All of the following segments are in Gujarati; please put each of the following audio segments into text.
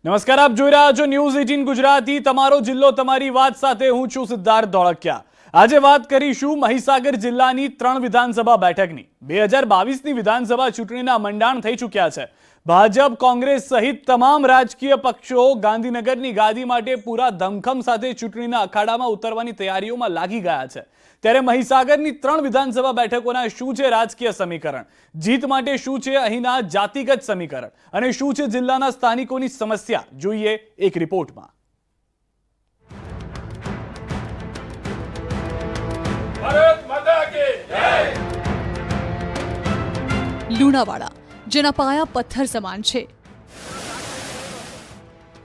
નમસ્કાર, આપ જોઈ રહ્યા છો ન્યૂઝ 18 ગુજરાતી। તમારો જિલ્લો તમારી વાત સાથે હું છું સિદ્ધાર્થ ધોળકિયા। આજે વાત કરીશું મહીસાગર જિલ્લાની 3 વિધાનસભા બેઠકની। 2022ની વિધાનસભા ચૂંટણીના મંડાણ થઈ ચૂક્યા છે। ભાજપ, કોંગ્રેસ સહિત તમામ રાજકીય પક્ષો ગાંધીનગરની ગાદી માટે પૂરા ધમખમ સાથે ચૂંટણીના અખાડામાં ઉતરવાની તૈયારીઓમાં લાગી ગયા છે। ત્યારે મહીસાગરની 3 વિધાનસભા બેઠકોના શું છે રાજકીય સમીકરણ, જીત માટે શું છે અહીંના જાતિગત સમીકરણ અને શું છે જિલ્લાના સ્થાનિકોની સમસ્યા, જોઈએ એક રિપોર્ટમાં। ભારત માતા કી જય। લુણાવાડા જેના પાયા પથ્થર સમાન છે।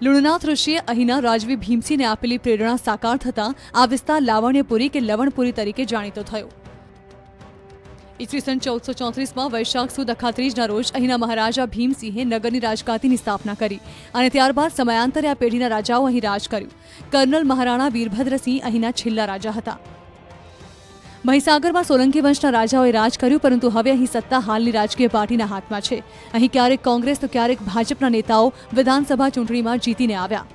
લુણનાથ ઋષિએ અહીંના રાજવી ભીમસિંહને આપેલી પ્રેરણા સાકાર થતા આ વિસ્તાર લાવણ્યપુરી કે લવણપુરી તરીકે જાણીતો થયો। ઈસવીસન 1434માં વૈશાખ સુદ અખાત્રીજના રોજ અહીંના મહારાજા ભીમસિંહે નગરની રાજગાદીની સ્થાપના કરી અને ત્યારબાદ સમયાંતરે આ પેઢીના રાજાઓ અહીં રાજ કર્યું। કર્નલ મહારાણા વીરભદ્રસિંહ અહીંના છેલ્લા રાજા હતા। મહીસાગરમાં સોલંકી વંશના રાજાઓએ રાજ કર્યું, પરંતુ હવે અહીં સત્તા હાલની રાજકીય પાર્ટીના હાથમાં છે। અહીં ક્યારેક કોંગ્રેસ તો ક્યારેક ભાજપના નેતાઓ વિધાનસભા ચૂંટણીમાં જીતીને આવ્યા।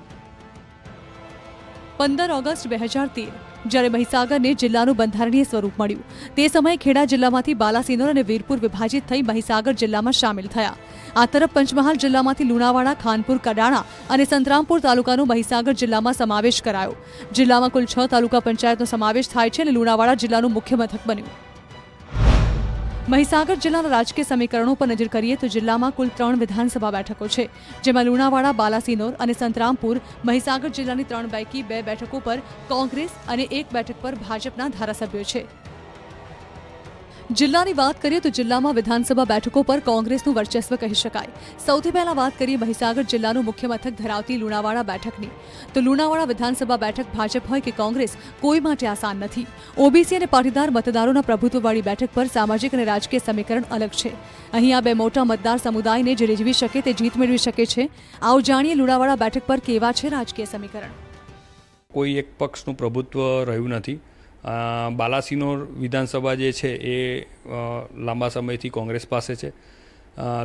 15 ઓગસ્ટ 2013 જ્યારે મહીસાગરને જિલ્લાનું બંધારણીય સ્વરૂપ મળ્યું, તે સમયે ખેડા જિલ્લામાંથી બાલાસિનોર અને વીરપુર વિભાજિત થઈ મહીસાગર જિલ્લામાં સામેલ થયા। આ તરફ પંચમહાલ જિલ્લામાંથી લુણાવાડા, ખાનપુર, કડાણા અને સંતરામપુર તાલુકાનો મહીસાગર જિલ્લામાં સમાવેશ કરાયો। જિલ્લામાં કુલ 6 તાલુકા પંચાયતનો સમાવેશ થાય છે અને લુણાવાડા જિલ્લાનું મુખ્ય મથક બન્યું। મહીસાગર જિલ્લાના રાજકીય સમીકરણો પર નજર કરીએ તો જિલ્લામાં કુલ 3 વિધાનસભા બેઠકો છે, જેમાં લુણાવાડા, બાલાસિનોર અને સંતરામપુર મહીસાગર જિલ્લાની 3 પૈકી 2 બેઠકો પર કોંગ્રેસ અને 1 બેઠક પર ભાજપના ધારાસભ્યો છે। જિલ્લાની વાત કરીએ તો જિલ્લામાં વિધાનસભા બેઠકો પર કોંગ્રેસનું વર્ચસ્વ કહી શકાય। સૌથી પહેલા વાત કરીએ મહીસાગર જિલ્લાનું મુખ્ય મથક ધરાવતી લુણાવાડા બેઠકની, તો લુણાવાડા વિધાનસભા બેઠક ભાજપ હોય કે કોંગ્રેસ કોઈ માટે આસાન નથી। ઓબીસી અને પાટીદાર મતદારોના પ્રભુત્વવાળી બેઠક પર સામાજિક અને રાજકીય સમીકરણ અલગ છે। અહીં આ 2 મોટા મતદાર સમુદાયને જે રીઝવી શકે તે જીત મેળવી શકે છે। આવો જાણીએ લુણાવાડા બેઠક પર કેવા છે રાજકીય સમીકરણ। કોઈ એક પક્ષનું પ્રભુત્વ રહ્યું નથી। બાલાસિનોર વિધાનસભા જે છે એ લાંબા સમયથી કોંગ્રેસ પાસે છે।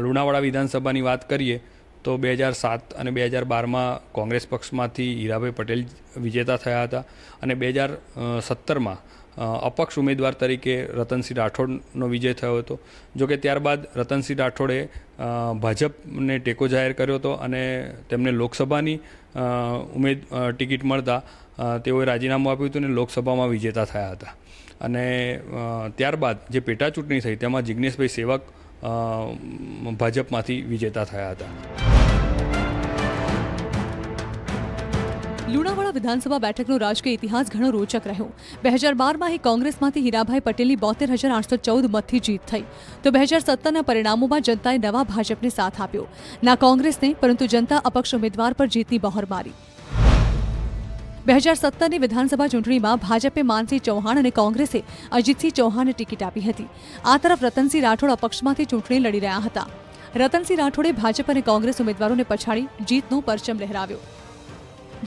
લુણાવાડા વિધાનસભાની વાત કરીએ તો 2007 અને 2012માં કોંગ્રેસ પક્ષમાંથી હીરાભાઈ પટેલ વિજેતા થયા હતા અને 2017માં અપક્ષ ઉમેદવાર તરીકે રતનસિંહ રાઠોડનો વિજય થયો હતો। જોકે ત્યારબાદ રતનસિંહ રાઠોડે ભાજપને ટેકો જાહેર કર્યો હતો અને તેમને લોકસભાની ટિકિટ મળતા તેઓએ રાજીનામું આપ્યું હતું અને લોકસભામાં વિજેતા થયા હતા। અને ત્યારબાદ જે પેટા ચૂંટણી થઈ તેમાં જિગ્નેશભાઈ સેવક ભાજપમાંથી વિજેતા થયા હતા। લુણાવાડા વિધાનસભા બેઠકનો રાજકીય ઇતિહાસ ઘણો રોચક રહ્યો। 2012માં અહીં કોંગ્રેસમાંથી હીરાભાઈ પટેલની 72,814 મતથી જીત થઈ, તો 2017ના પરિણામોમાં જનતાએ નવા ભાજપને સાથ આપ્યો, ના કોંગ્રેસને, પરંતુ જનતા અપક્ષ ઉમેદવાર પર જીતની બહોર મારી। 2017ની વિધાનસભા ચૂંટણીમાં ભાજપે માનસિંહ ચૌહાણ અને કોંગ્રેસે અજીતસિંહ ચૌહાણને ટિકિટ આપી હતી। આ તરફ રતનસિંહ રાઠોડ અપક્ષમાંથી ચૂંટણી લડી રહ્યા હતા। રતનસિંહ રાઠોડે ભાજપ અને કોંગ્રેસ ઉમેદવારોને પછાડી જીતનો પરચમ લહેરાવ્યો।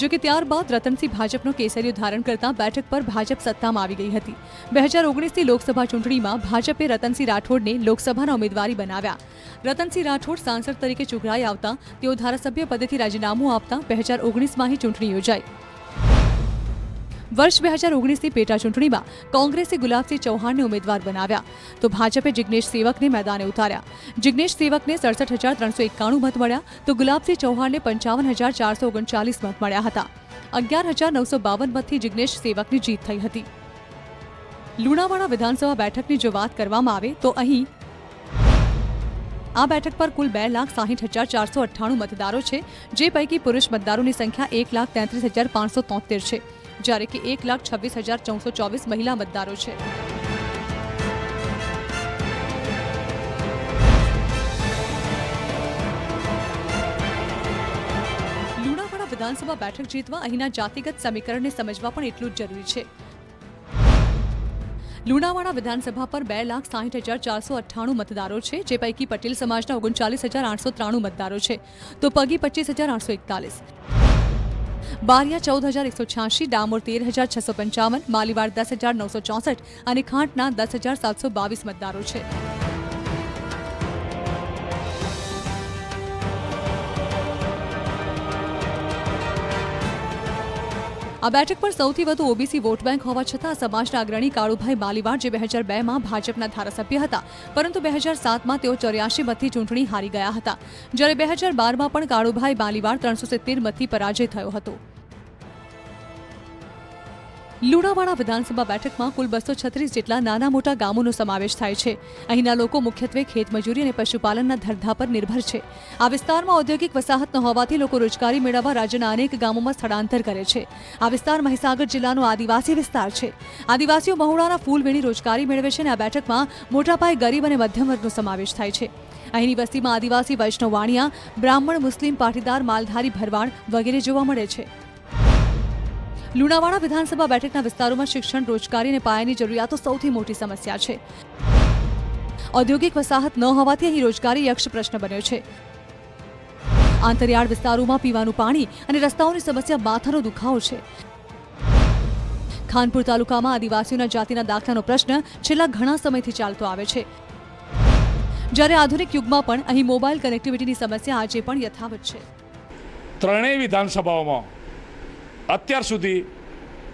જોકે ત્યારબાદ રતનસિંહ ભાજપનો કેસરીયો ધારણ કરતા બેઠક પર ભાજપ સત્તામાં આવી ગઈ હતી। 2019ની લોકસભા ચૂંટણીમાં ભાજપે રતનસિંહ રાઠોડને લોકસભાના ઉમેદવારી બનાવ્યા। રતનસિંહ રાઠોડ સાંસદ તરીકે ચૂંટાઈ આવતા તેઓ ધારાસભ્ય પદેથી રાજીનામું આપતા 2019માં અહીં ચૂંટણી યોજાઈ। વર્ષ 2019ની પેટા ચૂંટણીમાં કોંગ્રેસે ગુલાબસિંહ ચૌહાણને ઉમેદવાર બનાવ્યા, તો ભાજપે જિગ્નેશ સેવકને મેદાને ઉતાર્યા। જિગ્નેશ સેવકને 67,391 મત મળ્યા, તો ગુલાબસિંહ ચૌહાણને 55,439 મત મળ્યા હતા। 11,952 મતથી જિગ્નેશ સેવકની જીત થઈ હતી। લુણાવાડા વિધાનસભા બેઠકની જો વાત કરવામાં આવે તો અહીં આ બેઠક પર કુલ 2,60,498 મતદારો છે, જે પૈકી પુરુષ મતદારોની સંખ્યા 1,33,573 છે, જ્યારે કે 1,26,424 મહિલા મતદારો છે। લુણાવાડા વિધાનસભા બેઠક જીતવા અહીંના જાતિગત સમીકરણને સમજવા પણ એટલું જ જરૂરી છે। લુણાવાડા વિધાનસભા પર 2,60,498 મતદારો છે, જે પૈકી પટેલ સમાજના 39,893 મતદારો છે, તો પગી 25,841, બારિયા 14,186, ડામોર 13,655, માલીવાડ 10,964 અને ખાંટના 10,722 મતદારો છે। આ બેઠક પર સૌથી વધુ ઓબીસી વોટ બેંક હોવા છતાં સમાજના અગ્રણી કાળુભાઈ માલીવાડ જે 2002માં ભાજપના ધારાસભ્ય હતા, પરંતુ 2007માં તેઓ 84 મતથી ચૂંટણી હારી ગયા હતા, જ્યારે 2012માં પણ કાળુભાઈ માલીવાડ 370 મતથી પરાજય થયો હતો. લુણાવાડા વિધાનસભા બેઠકમાં કુલ 236 જેટલા નાના મોટા ગામોનો સમાવેશ થાય છે. અહીંના લોકો મુખ્યત્વે ખેતમજૂરી અને પશુપાલનના ધંધા પર નિર્ભર છે. આ વિસ્તારમાં ઔદ્યોગિક વસાહત ન હોવાથી લોકો રોજગારી મેળવવા રાજ્યના અનેક ગામોમાં સ્થળાંતર કરે છે. આ વિસ્તાર મહીસાગર જિલ્લાનો આદિવાસી વિસ્તાર છે. આદિવાસીઓ મહુડાના ફૂલ વીણી રોજગારી મેળવે છે અને આ બેઠકમાં મોટા પાયે ગરીબ અને મધ્યમ વર્ગનો સમાવેશ થાય છે. અહીંની વસ્તીમાં આદિવાસી વૈષ્ણવ વાણિયા, બ્રાહ્મણ, મુસ્લિમ, પાટીદાર, માલધારી, ભરવાડ વગેરે જોવા મળે છે. લુણાવાડા વિધાનસભા બેઠકના વિસ્તારોમાં શિક્ષણ, રોજગારી અને પાયાની જરૂરિયાતો સૌથી મોટી સમસ્યા છે. ઔદ્યોગિક વસાહત ન હોવાથી અહીં રોજગારી યક્ષ પ્રશ્ન બન્યો છે. આંતરિયાળ વિસ્તારોમાં પીવાનું પાણી અને રસ્તાઓની સમસ્યા માથાનો દુખાવો છે. ખાનપુર તાલુકામાં આદિવાસીઓના જાતિના દાખલાનો પ્રશ્ન છેલ્લા ઘણા સમયથી ચાલતો આવે છે, જ્યારે આધુનિક યુગમાં પણ અહીં મોબાઈલ કનેક્ટિવિટીની સમસ્યા આજે પણ યથાવત છે. ત્રણેય વિધાનસભાઓમાં અત્યાર સુધી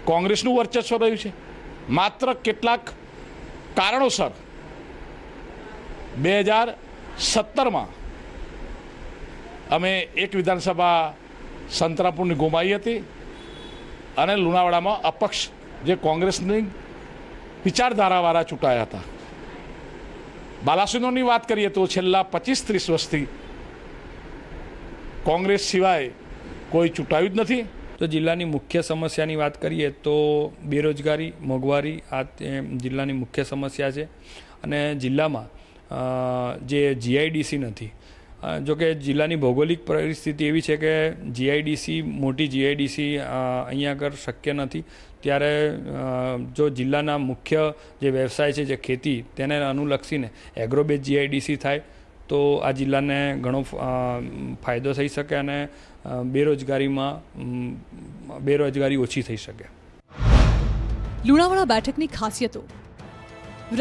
કોંગ્રેસનું વર્ચસ્વ રહ્યું છે. માત્ર કેટલાક કારણોસર 2017માં અમે એક વિધાનસભા સંતરાપુરની ગુમાવી હતી અને લુણાવાડામાં અપક્ષ જે કોંગ્રેસની વિચારધારાવાળા ચૂંટાયા હતા. બાલાસિનોરની વાત કરીએ તો છેલ્લા 25-30 વર્ષથી કોંગ્રેસ સિવાય કોઈ ચૂંટાયું જ નથી. તો જિલ્લાની મુખ્ય સમસ્યાની વાત કરીએ તો બેરોજગારી, મોંઘવારી આ જિલ્લાની મુખ્ય સમસ્યા છે. અને જિલ્લામાં જે જીઆઈડીસી નથી, જોકે જિલ્લાની ભૌગોલિક પરિસ્થિતિ એવી છે કે જીઆઈડીસી, મોટી જીઆઈડીસી અહીંયા આગળ શક્ય નથી. ત્યારે જો જિલ્લાના મુખ્ય જે વ્યવસાય છે, જે ખેતી, તેને અનુલક્ષીને એગ્રોબેઝ જીઆઈડીસી થાય તો આ જિલ્લાને ઘણો ફાયદો થઈ શકે અને બેરોજગારી ઓછી થઈ શકે. લુણાવાડા બેઠકની ખાસિયતો.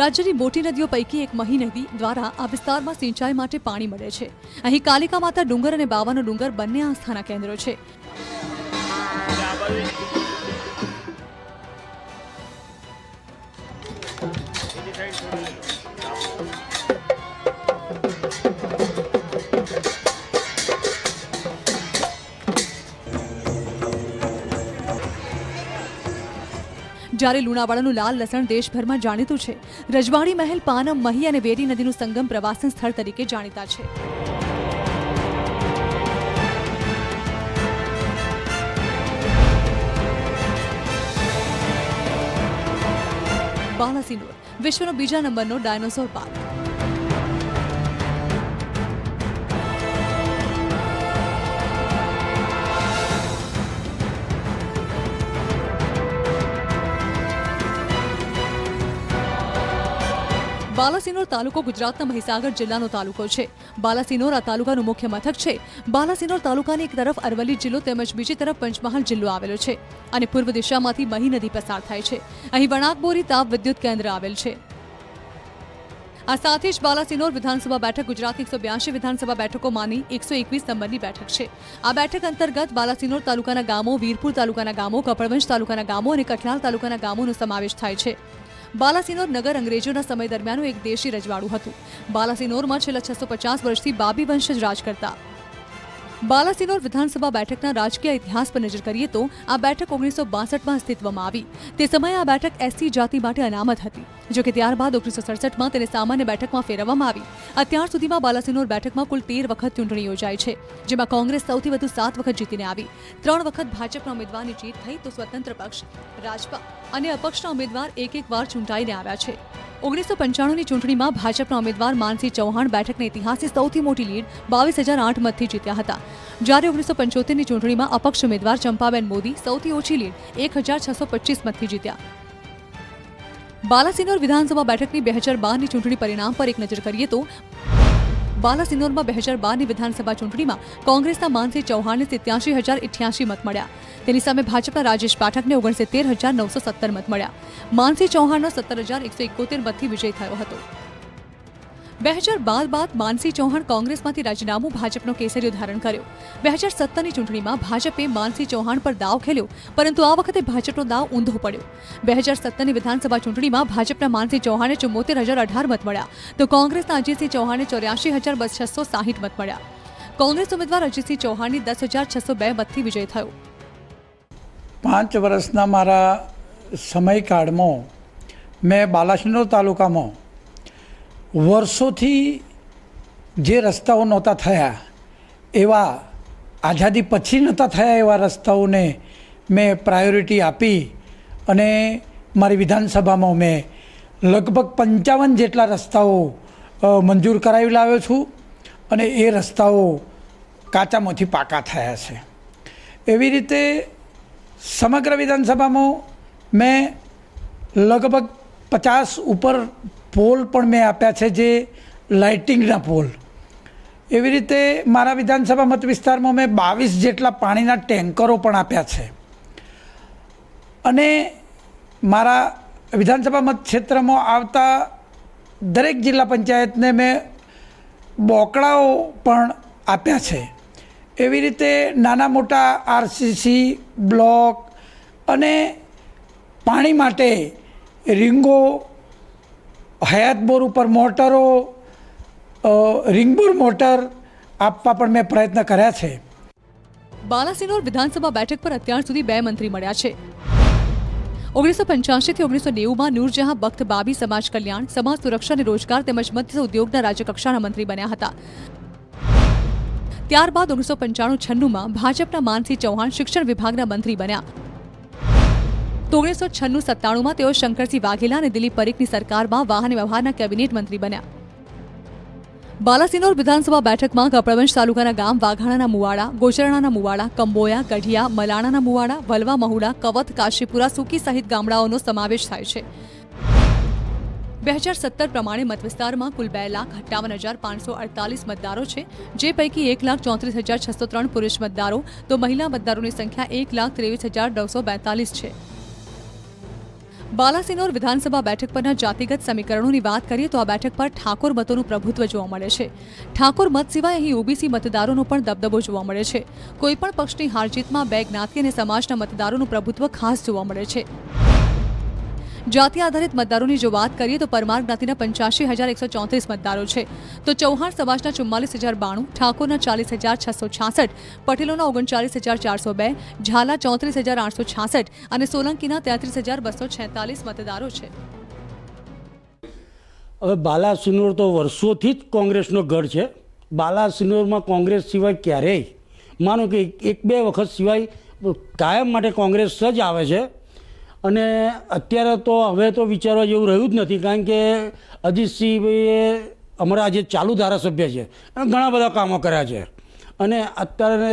રાજ્યની મોટી નદીઓ પૈકી એક મહી નદી દ્વારા આ વિસ્તારમાં સિંચાઈ માટે પાણી મળે છે. અહીં કાલિકા માતા ડુંગર અને બાવાનો ડુંગર બંને આસ્થાના કેન્દ્રો છે. જ્યારે લુણાવાડાનું લાલ લસણ દેશભરમાં જાણીતું છે. રજવાડી મહેલ, પાનમ, મહી અને વેરી નદીનું સંગમ પ્રવાસન સ્થળ તરીકે જાણીતા છે. બાલાસિનોર વિશ્વનો બીજા નંબરનો ડાયનોસોર પાર્ક. બાલાસિનોર તાલુકો ગુજરાતના મહીસાગર જિલ્લાનો તાલુકો છે. બાલાસિનોર આ તાલુકાનું મુખ્ય મથક છે. બાલાસિનોર તાલુકાની એક તરફ અરવલ્લી જિલ્લો તેમજ બીજી તરફ પંચમહાલ જિલ્લો આવેલો છે અને પૂર્વ દિશામાંથી મહી નદી પસાર થાય છે. અહીં વણાકબોરી તાપ વિદ્યુત કેન્દ્ર આવેલ છે. આ સાથે જ બાલાસિનોર વિધાનસભા બેઠક ગુજરાતની 182 વિધાનસભા બેઠકોમાંની 121 નંબરની બેઠક છે. આ બેઠક અંતર્ગત બાલાસિનોર તાલુકાના ગામો, વીરપુર તાલુકાના ગામો, કપડવંજ તાલુકાના ગામો અને કઠલાલ તાલુકાના ગામોનો સમાવેશ થાય છે. બાલાસિનોર નગર અંગ્રેજોના સમય દરમિયાન એક દેશી રજવાડું હતું. બાલાસિનોરમાં છેલ્લા 650 વર્ષથી બાબી વંશજ રાજ કરતા. બાલાસિનોર વિધાનસભા બેઠકના રાજકીય ઇતિહાસ પર નજર કરીએ તો આ બેઠક 1962માં અસ્તિત્વમાં આવી. તે સમયે આ બેઠક એસસી જાતિ માટે અનામત હતી. જોકે ત્યારબાદ 1967માં તેને સામાન્ય બેઠકમાં ફેરવવામાં આવી. અત્યાર સુધીમાં બાલાસિનોર બેઠકમાં કુલ 13 વખત ચૂંટણી યોજાઈ છે, જેમાં કોંગ્રેસ સૌથી વધુ 7 વખત જીતીને આવી. 3 વખત ભાજપના ઉમેદવારની જીત થઈ તો સ્વતંત્ર પક્ષ, રાજપા અને અપક્ષના ઉમેદવાર એક વાર ચૂંટાઈને આવ્યા છે. 1995ની ચૂંટણીમાં ભાજપના ઉમેદવાર માનસિંહ ચૌહાણ બેઠકના ઇતિહાસની સૌથી મોટી લીડ 22,008 મતથી જીત્યા હતા. જ્યારે 1975ની ચૂંટણીમાં અપક્ષ ઉમેદવાર ચંપાબેન મોદી સૌથી ઓછી લીડ 1,625 મતથી જીત્યા. બાલાસિનોર વિધાનસભા બેઠકની 2012ની ચૂંટણી પરિણામ પર એક નજર કરીએ તો બાલાસિનોરમાં 2012ની વિધાનસભા ચૂંટણીમાં કોંગ્રેસના માનસિંહ ચૌહાણને 87,088 મત મળ્યા. તેની સામે ભાજપના રાજેશ પાઠકને 69,917 મત મળ્યા. માનસિંહ ચૌહાણનો 17,171 મતથી વિજય થયો હતો. 2012 બાદ માનસી ચૌહાણ કોંગ્રેસમાંથી રાજીનામું ભાજપનો કેસરીઓ ધારણ કર્યો. 2017ની ચૂંટણીમાં ભાજપે માનસી ચૌહાણ પર દાવ ખેલ્યો, પરંતુ આ વખતે ભાજપનો દાવ ઊંધો પડ્યો. 2017ની વિધાનસભા ચૂંટણીમાં ભાજપના માનસી ચૌહાણે 74,018 મત મળ્યા, તો કોંગ્રેસના અજીતસિંહ ચૌહાણે 84,660 મત મળ્યા. કોંગ્રેસ ઉમેદવાર અજીતસિંહ ચૌહાણની 10,602 મતથી વિજય થયો. 5 વર્ષના મારા સમયકાળમાં મેં બાલાસિનોર તાલુકામાં વર્ષોથી જે રસ્તાઓ નહોતા થયા એવા આઝાદી પછી નહોતા થયા એવા રસ્તાઓને મેં પ્રાયોરિટી આપી અને મારી વિધાનસભામાં મેં લગભગ 55 જેટલા રસ્તાઓ મંજૂર કરાવી લાવ્યો છું અને એ રસ્તાઓ કાચામાંથી પાકા થયા છે. એવી રીતે સમગ્ર વિધાનસભામાં મેં લગભગ 50 ઉપર પોલ પણ મેં આપ્યા છે, જે લાઇટિંગના પોલ. એવી રીતે મારા વિધાનસભા મત વિસ્તારમાં મેં 22 જેટલા પાણીના ટેન્કરો પણ આપ્યા છે. અને મારા વિધાનસભા મત ક્ષેત્રમાં આવતા દરેક જિલ્લા પંચાયતને મેં બોકડાઓ પણ આપ્યા છે. એવી રીતે નાના મોટા આરસીસી બ્લોક અને પાણી માટે રીંગો, હયાતબોર ઉપર મોટરો, રીંગબોર મોટર આપવા પણ મેં પ્રયત્ન કર્યા છે. બાલાસિનોર વિધાનસભા બેઠક પર અત્યાર સુધી 2 મંત્રી મળ્યા છે. 1985 થી 1990માં નૂરજહાં બખ્ત બાબી સમાજ કલ્યાણ, સમાજ સુરક્ષા અને રોજગાર તેમજ મધ્ય ઉદ્યોગના રાજ્યકક્ષાના મંત્રી બન્યા હતા. ત્યારબાદ 1995-96માં ભાજપના માનસી ચૌહાણ શિક્ષણ વિભાગના મંત્રી બન્યા. તો 1996-97માં તેઓ શંકરસિંહ વાઘેલા અને દિલીપ પરીખની સરકારમાં વાહન વ્યવહારના કેબિનેટ મંત્રી બન્યા. બાલાસિનોર વિધાનસભા બેઠકમાં કપડવંશ તાલુકાના ગામ વાઘાણાના મુવાડા, ગોચરણાના મુવાડા, કંબોયા, ગઢિયા, મલાણાના મુવાડા, વલવા મહુડા, કવત, કાશીપુરા, સુકી સહિત ગામડાઓનો સમાવેશ થાય છે. 2017 પ્રમાણે મતવિસ્તારમાં કુલ 2,58,548 મતદારો છે, જે પૈકી 1,34,603 પુરુષ મતદારો, તો મહિલા મતદારોની સંખ્યા 1,23,942 છે. બાલાસિનોર વિધાનસભા બેઠક પરના જાતિગત સમીકરણોની વાત કરીએ તો આ બેઠક પર ઠાકોર મતોનું પ્રભુત્વ જોવા મળે છે. ઠાકોર મત સિવાય અહીં ઓબીસી મતદારોનો પણ દબદબો જોવા મળે છે. કોઈપણ પક્ષની હારજીતમાં 2 જ્ઞાતિ અને સમાજના મતદારોનું પ્રભુત્વ ખાસ જોવા મળે છે. જાતિ આધારિત મતદારોની જો વાત કરીએ તો પરમાર જ્ઞાતિના 85,134 મતદારો છે, તો ચૌહાણ સમાજના 44,092, ઠાકોરના 40,666, પટેલોના 39,402, ઝાલા 34,866 અને સોલંકીના 33,246 મતદારો છે. હવે બાલાસિનોર તો વર્ષોથી જ કોંગ્રેસનો ગઢ છે. બાલાસિનોરમાં કોંગ્રેસ સિવાય ક્યારેય, માનો કે 1-2 વખત સિવાય કાયમ માટે કોંગ્રેસ જ આવે છે. અને અત્યારે તો હવે તો વિચારવા જેવું રહ્યું જ નથી, કારણ કે અજીતસિંહભાઈએ અમારા જે ચાલુ ધારાસભ્ય છે ઘણા બધા કામો કર્યા છે. અને અત્યારે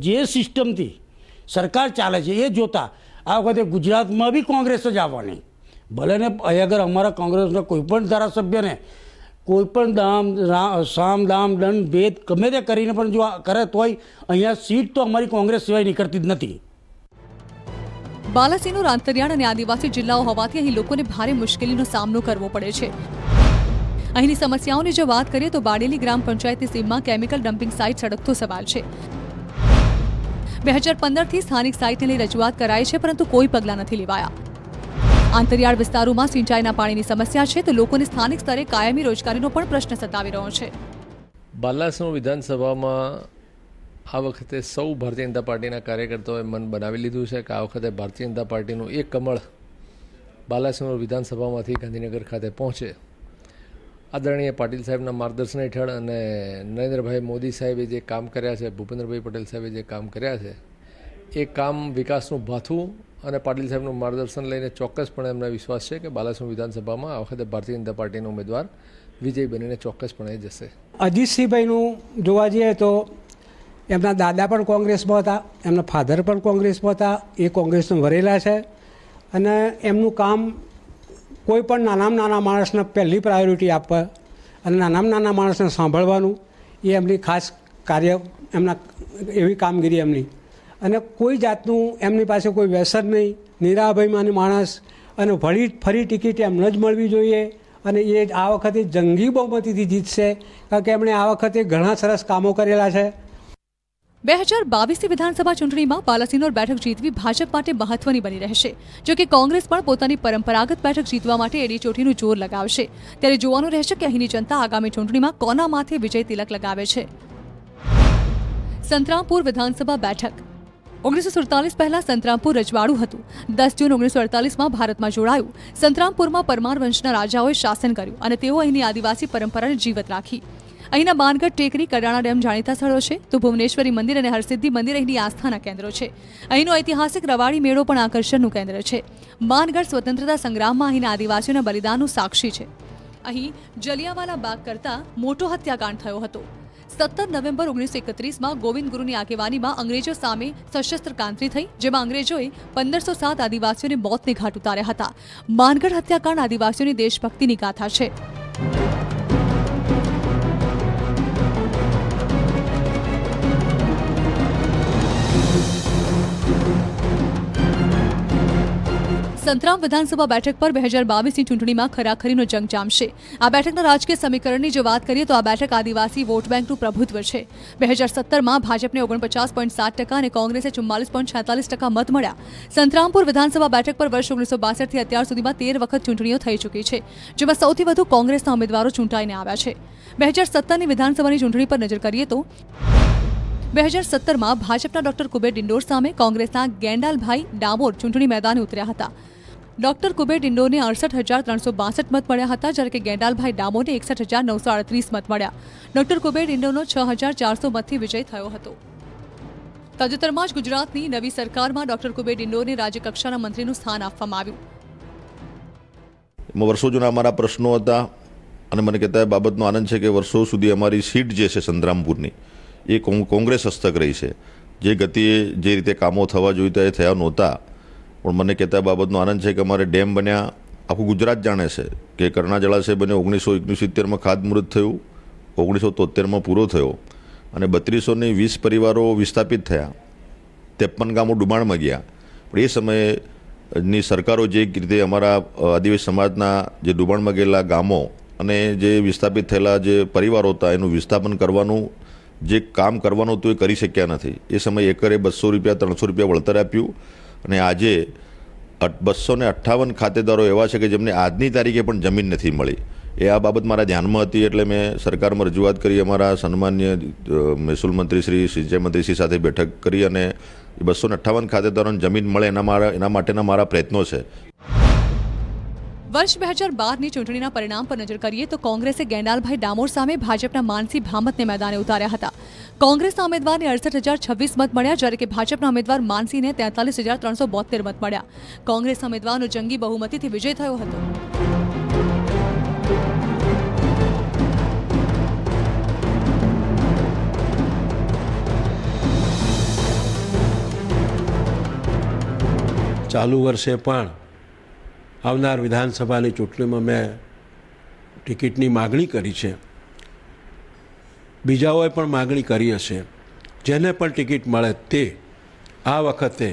જે સિસ્ટમથી સરકાર ચાલે છે એ જોતાં આ વખતે ગુજરાતમાં બી કોંગ્રેસ જ આવવાની. ભલે ને અગર અમારા કોંગ્રેસના કોઈપણ ધારાસભ્યને કોઈપણ સામ દામ દંડ ભેદ ગમે તે કરીને પણ જો કરે તોય અહીંયા સીટ તો અમારી કોંગ્રેસ સિવાય નીકળતી જ નથી. બાલાસિનોર આંતરિયાળ અને આદિવાસી જિલ્લાઓ હોવાથી અહીં લોકોને ભારે મુશ્કેલીનો સામનો કરવો પડે છે. અહીંની સમસ્યાઓની જો વાત કરીએ તો બાડેલી ગ્રામ પંચાયતની સીમમાં કેમિકલ ડમ્પિંગ સાઇટ સળગતો સવાલ છે. 2015થી સ્થાનિક સાઇટને લઈ રજૂઆત કરાઈ છે, પરંતુ કોઈ પગલાં નથી લેવાયા. આંતરિયાળ વિસ્તારોમાં સિંચાઈના પાણીની સમસ્યા છે, તો લોકોને સ્થાનિક સ્તરે કાયમી રોજગારીનો પણ પ્રશ્ન સતાવી રહ્યો છે. બાલાસિનોર વિધાનસભામાં આ વખતે સૌ ભારતીય જનતા પાર્ટીના કાર્યકર્તાઓએ મન બનાવી લીધું છે કે આ વખતે ભારતીય જનતા પાર્ટીનું એક કમળ બાલાસિનોર વિધાનસભામાંથી ગાંધીનગર ખાતે પહોંચે. આદરણીય પાટીલ સાહેબના માર્ગદર્શન હેઠળ અને નરેન્દ્રભાઈ મોદી સાહેબે જે કામ કર્યા છે, ભૂપેન્દ્રભાઈ પટેલ સાહેબે જે કામ કર્યા છે, એ કામ વિકાસનું ભાથું અને પાટીલ સાહેબનું માર્ગદર્શન લઈને ચોક્કસપણે એમને વિશ્વાસ છે કે બાલાસિનોર વિધાનસભામાં આ વખતે ભારતીય જનતા પાર્ટીનો ઉમેદવાર વિજય બનીને ચોક્કસપણે જશે. અજીતસિંહભાઈનું જોવા જઈએ તો એમના દાદા પણ કોંગ્રેસમાં હતા, એમના ફાધર પણ કોંગ્રેસમાં હતા, એ કોંગ્રેસમાં વરેલા છે. અને એમનું કામ કોઈ પણ નાના માણસને પહેલી પ્રાયોરિટી આપવા અને નાના માણસને સાંભળવાનું એ એમની ખાસ કાર્ય, એમના એવી કામગીરી એમની. અને કોઈ જાતનું એમની પાસે કોઈ વ્યસન નહીં, નિરાભયમાની માણસ. અને ફરી ટિકિટ એમને જ મળવી જોઈએ અને એ આ વખતે જંગી બહુમતીથી જીતશે, કારણ કે એમણે આ વખતે ઘણા સરસ કામો કરેલા છે. 2022ની વિધાનસભા ચૂંટણીમાં બાલાસિનોર બેઠક જીતવી ભાજપ માટે મહત્વની બની રહેશે. જો કે કોંગ્રેસ પણ પોતાની પરંપરાગત બેઠક જીતવા માટે એડી ચોટીનું જોર લગાવશે. ત્યારે જોવાનું રહેશે કે અહીંની જનતા આગામી ચૂંટણીમાં કોના માથે વિજય તિલક લગાવે છે. સંતરામપુર વિધાનસભા બેઠક 1947 પહેલા સંતરામપુર રજવાડું હતું. 10 જૂન 1948માં ભારતમાં જોડાયું. સંતરામપુરમાં પરમાર વંશના રાજાઓએ શાસન કર્યું અને તેઓ અહીંની આદિવાસી પરંપરાને જીવત રાખી. અહીંના માનગઢ ટેકરી, કડાણા ડેમ જાણીતા સ્થળો છે, તો ભુવનેશ્વરી મંદિર અને હરસિદ્ધિ મંદિર અહીંની આસ્થાના કેન્દ્રો છે. અહીંનો ઐતિહાસિક રવાડી મેળો પણ આકર્ષણનું કેન્દ્ર છે. માનગઢ સ્વતંત્રતા સંગ્રામમાં અહીંના આદિવાસીઓના બલિદાનનું સાક્ષી છે. અહીં જલિયાવાલા બાગ કરતાં મોટો હત્યાકાંડ થયો હતો. 17 નવેમ્બર 1931માં ગોવિંદ ગુરુની આગેવાનીમાં અંગ્રેજો સામે સશસ્ત્ર ક્રાંતિ થઈ, જેમાં અંગ્રેજોએ 1507 આદિવાસીઓને મોતને ઘાટ ઉતાર્યા હતા. માનગઢ હત્યાકાંડ આદિવાસીઓની દેશભક્તિની ગાથા છે. સંતરામ વિધાનસભા બેઠક પર 2022ની ચૂંટણીમાં ખરાખરીનો જંગ જામશે. આ બેઠકના રાજકીય સમીકરણની જો વાત કરીએ તો આ બેઠક આદિવાસી વોટ બેંકનું પ્રભુત્વ છે. 2017માં ભાજપને 49.7% અને કોંગ્રેસે 44.46% મત મળ્યા. સંતરામપુર વિધાનસભા બેઠક પર વર્ષ 1962થી અત્યાર સુધીમાં 13 વખત ચૂંટણીઓ થઈ ચૂકી છે, જેમાં સૌથી વધુ કોંગ્રેસના ઉમેદવારો ચૂંટાઈને આવ્યા છે. 2017ની વિધાનસભાની ચૂંટણી પર નજર કરીએ તો 2017માં ભાજપના ડોક્ટર કુબેર ડિંડોર સામે કોંગ્રેસના ગેંડાલભાઈ ડામોર ચૂંટણી મેદાને ઉતર્યા હતા. ડોક્ટર કુબેર ડિંડોરને 68,362 મત મળ્યા હતા, જ્યારે કે ગેંડાલભાઈ ડામોરને 61,938 મત મળ્યા. ડોક્ટર કુબેર ડિંડોરનો 6,400 મતથી વિજય થયો હતો. તાજેતરમાં જ ગુજરાતની નવી સરકારમાં ડોક્ટર કુબેર ડિંડોરને રાજ્યકક્ષાના મંત્રીનું સ્થાન આપવામાં આવ્યું. વર્ષો જૂના અમારા પ્રશ્નો હતા અને મને કહેતા એ બાબતનો આનંદ છે કે વર્ષો સુધી અમારી સીટ જે છે સંતરામપુરની એ કોંગ્રેસ હસ્તક રહી છે. જે ગતિએ જે રીતે કામો થવા જોઈતા એ થયા નહોતા, પણ મને કહેતા બાબતનો આનંદ છે કે અમારે ડેમ બન્યા. આખું ગુજરાત જાણે છે કે કરણા જળાશય બન્યો. 1969માં ખાતમુહૂર્ત થયું, 1973માં પૂરો થયો અને 3220 પરિવારો વિસ્થાપિત થયા, 53 ગામો ડૂબાણમાં ગયા. પણ એ સમયેની સરકારો જે રીતે અમારા આદિવાસી સમાજના જે ડૂબાણમાં ગયેલા ગામો અને જે વિસ્થાપિત થયેલા જે પરિવારો હતા એનું વિસ્થાપન કરવાનું જે કામ કરવાનું હતું એ કરી શક્યા નથી. એ સમયે એકરે 200 રૂપિયા 300 રૂપિયા વળતર આપ્યું અને આજે 258 ખાતેદારો એવા છે કે જેમને આજની તારીખે પણ જમીન નથી મળી. એ આ બાબત મારા ધ્યાનમાં હતી એટલે મેં સરકારમાં રજૂઆત કરી. અમારા સન્માન્ય મહેસૂલ મંત્રી શ્રી, સિંચાઈ મંત્રી શ્રી સાથે બેઠક કરી અને 258 ખાતેદારોને જમીન મળે એના માટેના મારા પ્રયત્નો છે. વર્ષ 2012ની ચૂંટણીના પરિણામ પર નજર કરીએ તો કોંગ્રેસે ગેંડાલભાઈ ડામોર સામે ભાજપના માનસી ભામતને મેદાને ઉતાર્યા હતા. કોંગ્રેસના ઉમેદવારને 68,026 મત મળ્યા, જ્યારે કે ભાજપના ઉમેદવાર માનસીને 43,372 મત મળ્યા. કોંગ્રેસના ઉમેદવારનો જંગી બહુમતીથી વિજય થયો હતો. ચાલુ વર્ષે પણ આવનાર વિધાનસભાની ચૂંટણીમાં મેં ટિકિટની માગણી કરી છે. બીજાઓએ પણ માગણી કરી હશે. જેને પણ ટિકિટ મળે તે આ વખતે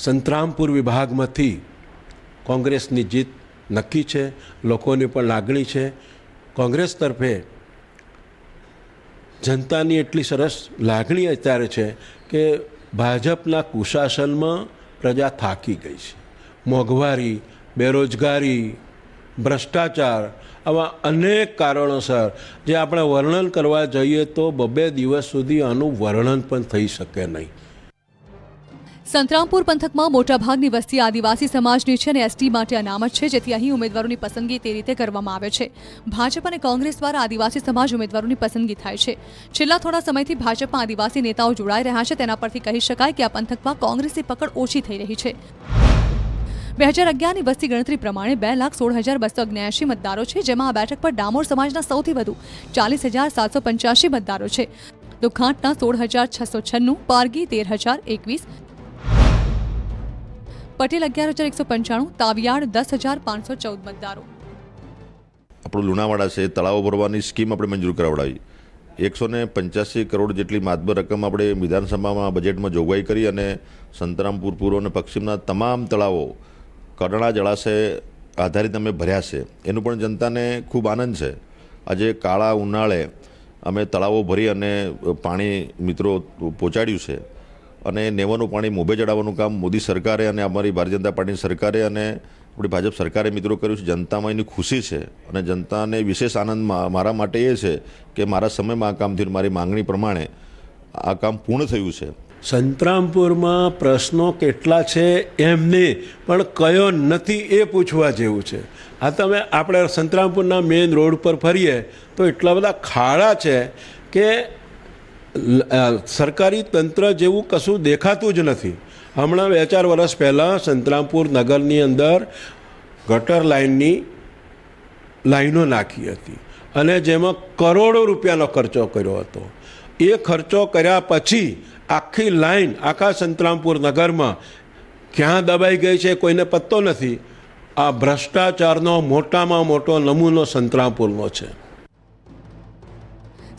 સંતરામપુર વિભાગમાંથી કોંગ્રેસની જીત નક્કી છે. લોકોની પણ લાગણી છે. કોંગ્રેસ તરફે જનતાની એટલી સરસ લાગણી અત્યારે છે કે ભાજપના કુશાસનમાં પ્રજા થાકી ગઈ છે. મોંઘવારી, બેરોજગારી, ભ્રષ્ટાચાર, આવા અનેક કારણોસર જે આપણે વર્ણન કરવા જઈએ તો 2 દિવસ સુધી આનું વર્ણન પણ થઈ શકે નહીં. સંતરામપુર પંથકમાં મોટાભાગની વસ્તી આદિવાસી સમાજની છે અને એસટી માટે અનામત છે, જેથી અહીં ઉમેદવારોની પસંદગી તે રીતે કરવામાં આવે છે. ભાજપ અને કોંગ્રેસ દ્વારા આદિવાસી સમાજ ઉમેદવારોની પસંદગી થાય છે. છેલ્લા થોડા સમયથી ભાજપમાં આદિવાસી નેતાઓ જોડાઈ રહ્યા છે. તેના પરથી કહી શકાય કે આ પંથકમાં કોંગ્રેસની પકડ ઓછી થઈ રહી છે. 2011ની વસ્તી ગણતરી પ્રમાણે 2,16,279 મતદારો છે, જેમાં આ બેઠક પર ડામોર સમાજના સૌથી વધુ 40,785 મતદારો છે, તો ખાંટના 16,696, પારગી 13,021, પટેલ 11,195, તાવિયાડ 10,514 મતદારો. આપણું લુણાવાડા છે, તળાવો ભરવાની સ્કીમ આપણે મંજૂર કરાવડાવી. 185 કરોડ જેટલી માતબર રકમ આપણે વિધાનસભામાં બજેટમાં જોગવાઈ કરી અને સંતરામપુર પૂર્વ અને પશ્ચિમના તમામ તળાવો, કડાણા જળાશય આધારિત અમે ભર્યા છે એનું પણ જનતાને ખૂબ આનંદ છે. આજે કાળા ઉનાળે અમે તળાવો ભરી અને પાણી મિત્રો પહોંચાડ્યું છે અને નેવાનું પાણી મોભે ચડાવવાનું કામ મોદી સરકારે અને અમારી ભારતીય જનતા પાર્ટીની સરકારે અને આપણી ભાજપ સરકારે મિત્રો કર્યું છે. જનતામાં એની ખુશી છે અને જનતાને વિશેષ આનંદ મારા માટે એ છે કે મારા સમયમાં આ કામ થયું, મારી માંગણી પ્રમાણે આ કામ પૂર્ણ થયું છે. સંતરામપુરમાં પ્રશ્નો કેટલા છે એમને પણ કયો નથી એ પૂછવા જેવું છે. આ તમે આપણે સંતરામપુરના મેઇન રોડ પર ફરીએ તો એટલા બધા ખાડા છે કે સરકારી તંત્ર જેવું કશું દેખાતું જ નથી. હમણાં 2-4 વર્ષ પહેલાં સંતરામપુર નગરની અંદર ગટર લાઈનો નાખી હતી અને જેમાં કરોડો રૂપિયાનો ખર્ચો કર્યો હતો. એ ખર્ચો કર્યા પછી આખી લાઈન આખા સંતરામપુર નગરમાં ક્યાં દબાઈ ગઈ છે કોઈને પત્તો નથી. આ ભ્રષ્ટાચારનો મોટામાં મોટો નમૂનો સંતરામપુરનો છે.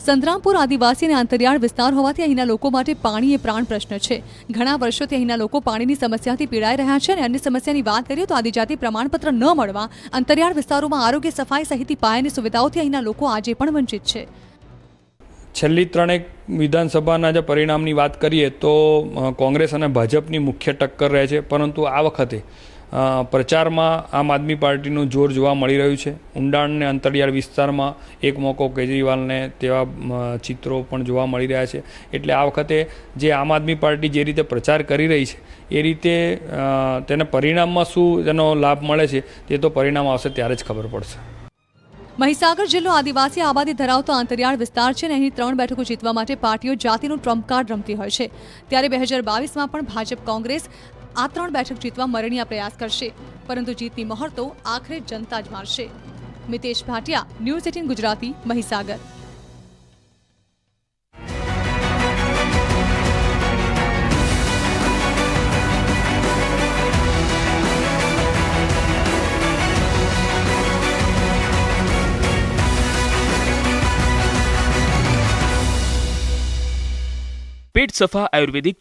સંતરામપુર આદિવાસી અને અંતરિયાળ વિસ્તાર હોવાથી અહીંના લોકો માટે પાણી એ પ્રાણ પ્રશ્ન છે. ઘણા વર્ષોથી અહીંના લોકો પાણીની સમસ્યાથી પીડાઈ રહ્યા છે અને અન્ય સમસ્યાની વાત કરીએ તો આદિજાતિ પ્રમાણપત્ર ન મળવા, અંતરિયાળ વિસ્તારોમાં આરોગ્ય સફાઈ સહિતની પાયાની સુવિધાઓથી અહીંના લોકો આજે પણ વંચિત છે. છેલ્લી 3 વિધાનસભાના જે પરિણામની વાત કરીએ તો કોંગ્રેસ અને ભાજપની મુખ્ય ટક્કર રહે છે, પરંતુ આ વખતે પ્રચારમાં આમ આદમી પાર્ટીનું જોર જોવા મળી રહ્યું છે. ઊંડાણ અને અંતરિયાળ વિસ્તારમાં એક મોકો કેજરીવાલને તેવા ચિત્રો પણ જોવા મળી રહ્યા છે. એટલે આ વખતે જે આમ આદમી પાર્ટી જે રીતે પ્રચાર કરી રહી છે એ રીતે તેને પરિણામમાં શું તેનો લાભ મળે છે તે તો પરિણામ આવશે ત્યારે જ ખબર પડશે. મહીસાગર જિલ્લો આદિવાસી આબાદી ધરાવતો અંતરિયાળ વિસ્તાર છે અને અહીં 3 બેઠકો જીતવા માટે પાર્ટીઓ જાતિનું ટ્રમ્પ કાર્ડ રમતી હોય છે. ત્યારે 2022માં પણ ભાજપ કોંગ્રેસ આ 3 બેઠક જીતવા મરણીયા પ્રયાસ કરશે, પરંતુ જીતની મહોર તો આખરે જનતા જ મારશે. મિતેશ ભાટિયા, ન્યૂઝ 18 ગુજરાતી, મહીસાગર. पेट सफा आयुर्वेदिक